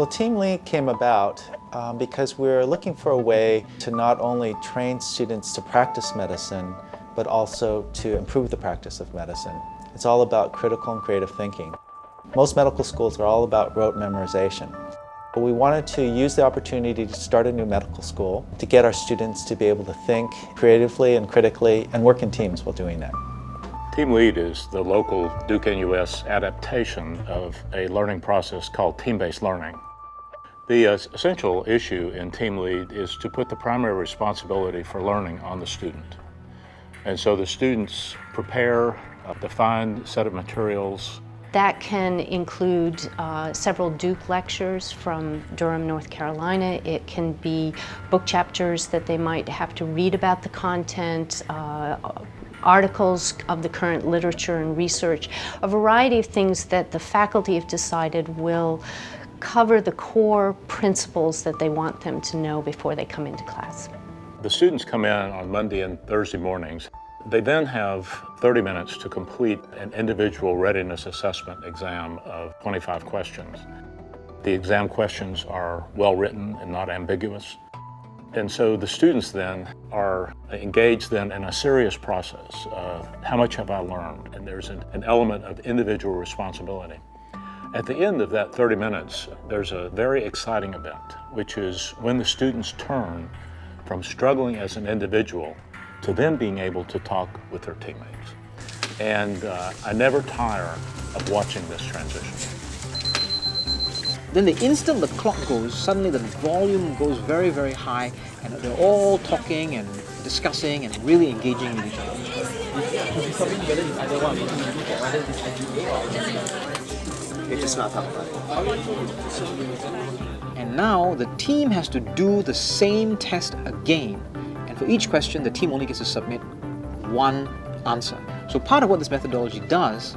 Well, TeamLEAD came about because we're looking for a way to not only train students to practice medicine, but also to improve the practice of medicine. It's all about critical and creative thinking. Most medical schools are all about rote memorization. But we wanted to use the opportunity to start a new medical school to get our students to be able to think creatively and critically and work in teams while doing that. TeamLEAD is the local Duke-NUS adaptation of a learning process called team-based learning. The essential issue in TeamLEAD is to put the primary responsibility for learning on the student. And so the students prepare a defined set of materials. That can include several Duke lectures from Durham, North Carolina. It can be book chapters that they might have to read about the content, articles of the current literature and research, a variety of things that the faculty have decided will cover the core principles that they want them to know before they come into class. The students come in on Monday and Thursday mornings. They then have 30 minutes to complete an Individual Readiness Assessment exam of 25 questions. The exam questions are well written and not ambiguous. And so the students then are engaged then in a serious process of how much have I learned? And there's an element of individual responsibility. At the end of that 30 minutes, there's a very exciting event, which is when the students turn from struggling as an individual to then being able to talk with their teammates. And I never tire of watching this transition. Then the instant the clock goes, suddenly the volume goes very, very high, and they're all talking and discussing and really engaging with each other. It's just not talking about it. And now the team has to do the same test again. And for each question, the team only gets to submit one answer. So part of what this methodology does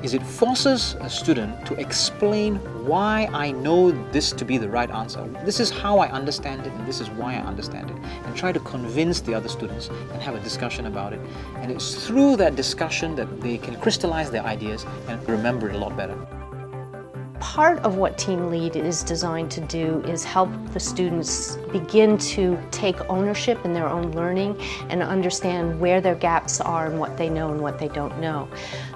is it forces a student to explain why I know this to be the right answer. This is how I understand it, and this is why I understand it. And try to convince the other students and have a discussion about it. And it's through that discussion that they can crystallize their ideas and remember it a lot better. Part of what TeamLEAD is designed to do is help the students begin to take ownership in their own learning and understand where their gaps are and what they know and what they don't know.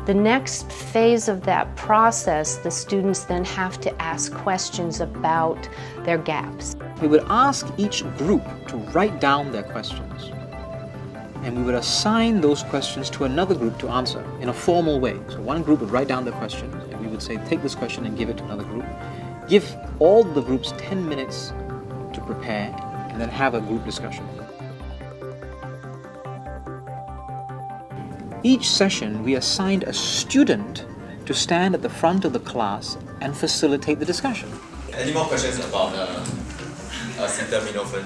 The next phase of that process, the students then have to ask questions about their gaps. We would ask each group to write down their questions. And we would assign those questions to another group to answer in a formal way. So one group would write down their questions, and we would say, take this question and give it to another group. Give all the groups 10 minutes to prepare, and then have a group discussion. Each session, we assigned a student to stand at the front of the class and facilitate the discussion. Any more questions about acetaminophen,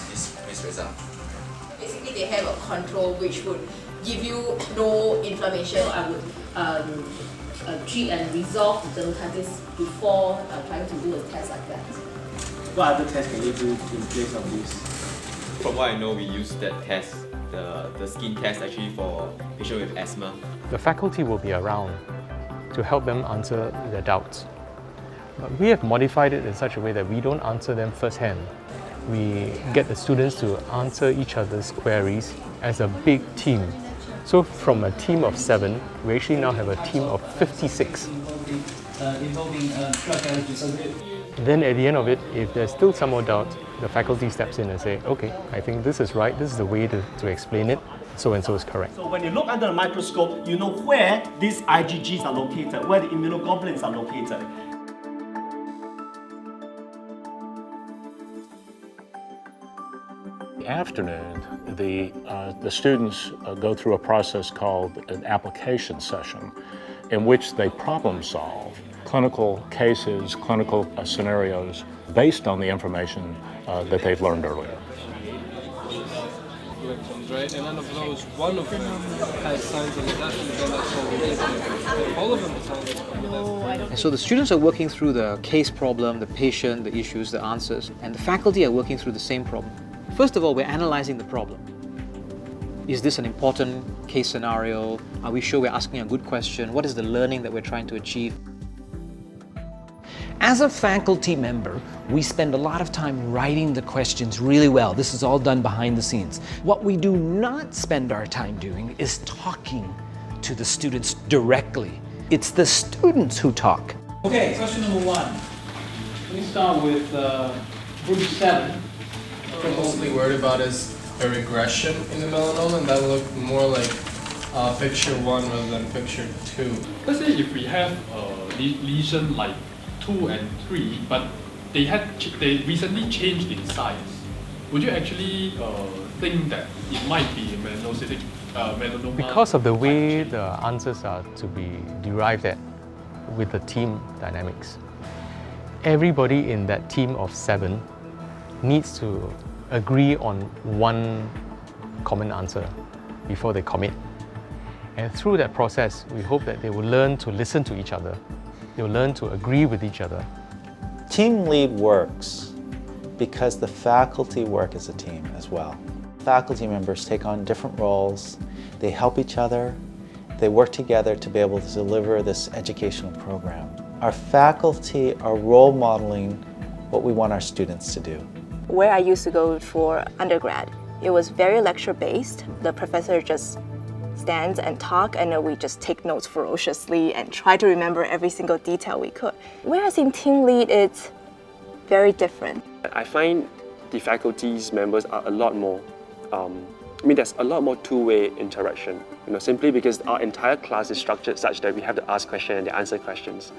this result? Basically, they have a control which would give you no inflammation. I would treat and resolve the dermatitis before trying to do a test like that. What other tests can you do in place of this? From what I know, we use that test, the skin test, actually for patients with asthma. The faculty will be around to help them answer their doubts. But we have modified it in such a way that we don't answer them firsthand. We get the students to answer each other's queries as a big team. So from a team of 7, we actually now have a team of 56. Then at the end of it, if there's still some more doubt, the faculty steps in and say, okay, I think this is right, this is the way to explain it, so and so is correct. So when you look under the microscope, you know where these IgGs are located, where the immunoglobulins are located. Afternoon, the students go through a process called an application session in which they problem solve clinical cases, clinical scenarios based on the information that they've learned earlier. Right? And none of those, one of them has signs of adaptation, all of them have signs of And so the students are working through the case problem, the patient, the issues, the answers, and the faculty are working through the same problem. First of all, we're analyzing the problem. Is this an important case scenario? Are we sure we're asking a good question? What is the learning that we're trying to achieve? As a faculty member, we spend a lot of time writing the questions really well. This is all done behind the scenes. What we do not spend our time doing is talking to the students directly. It's the students who talk. Okay, question number 1. Let me start with group 7. What I'm mostly worried about is a regression in the melanoma, and that will look more like picture 1 rather than picture 2. Let's say if we have a lesion like 2 and 3, but they recently changed in size, would you actually think that it might be a melanocytic melanoma? Because of the way the answers are to be derived at with the team dynamics, everybody in that team of 7 needs to agree on one common answer before they commit. And through that process, we hope that they will learn to listen to each other. They will learn to agree with each other. TeamLEAD works because the faculty work as a team as well. Faculty members take on different roles, they help each other, they work together to be able to deliver this educational program. Our faculty are role modeling what we want our students to do. Where I used to go for undergrad, it was very lecture-based. The professor just stands and talk, and then we just take notes ferociously and try to remember every single detail we could. Whereas in TeamLEAD, it's very different. I find the faculty's members are a lot more, there's a lot more two-way interaction, simply because our entire class is structured such that we have to ask questions and they answer questions,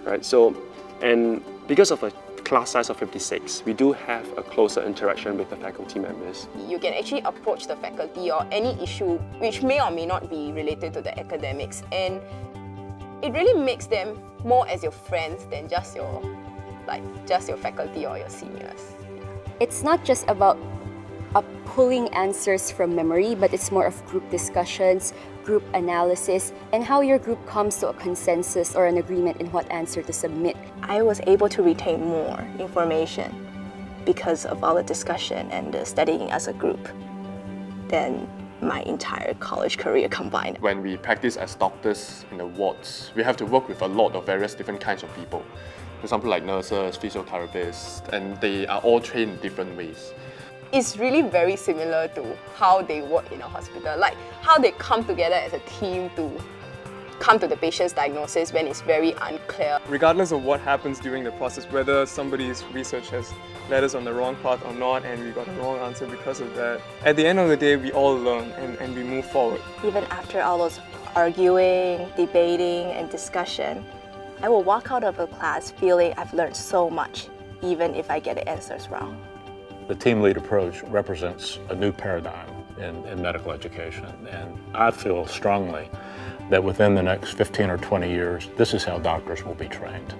right? So, and because of a class size of 56, we do have a closer interaction with the faculty members. You can actually approach the faculty or any issue which may or may not be related to the academics, and it really makes them more as your friends than just your faculty or your seniors. It's not just about pulling answers from memory, but it's more of group discussions, group analysis, and how your group comes to a consensus or an agreement in what answer to submit. I was able to retain more information because of all the discussion and the studying as a group than my entire college career combined. When we practice as doctors in the wards, we have to work with a lot of various different kinds of people. For example, like nurses, physiotherapists, and they are all trained in different ways. It's really very similar to how they work in a hospital, like how they come together as a team to come to the patient's diagnosis when it's very unclear. Regardless of what happens during the process, whether somebody's research has led us on the wrong path or not, and we got the wrong answer because of that, at the end of the day, we all learn and we move forward. Even after all those arguing, debating, and discussion, I will walk out of a class feeling I've learned so much, even if I get the answers wrong. The TeamLEAD approach represents a new paradigm in medical education, and I feel strongly that within the next 15 or 20 years, this is how doctors will be trained.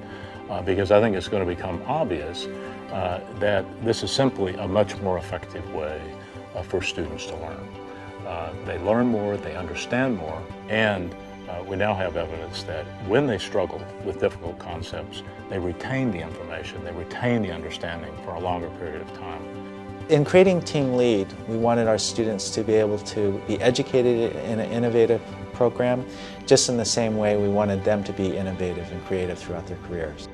Because I think it's going to become obvious that this is simply a much more effective way for students to learn. They learn more, they understand more, and we now have evidence that when they struggle with difficult concepts, they retain the information, they retain the understanding for a longer period of time. In creating TeamLEAD, we wanted our students to be able to be educated in an innovative program, just in the same way we wanted them to be innovative and creative throughout their careers.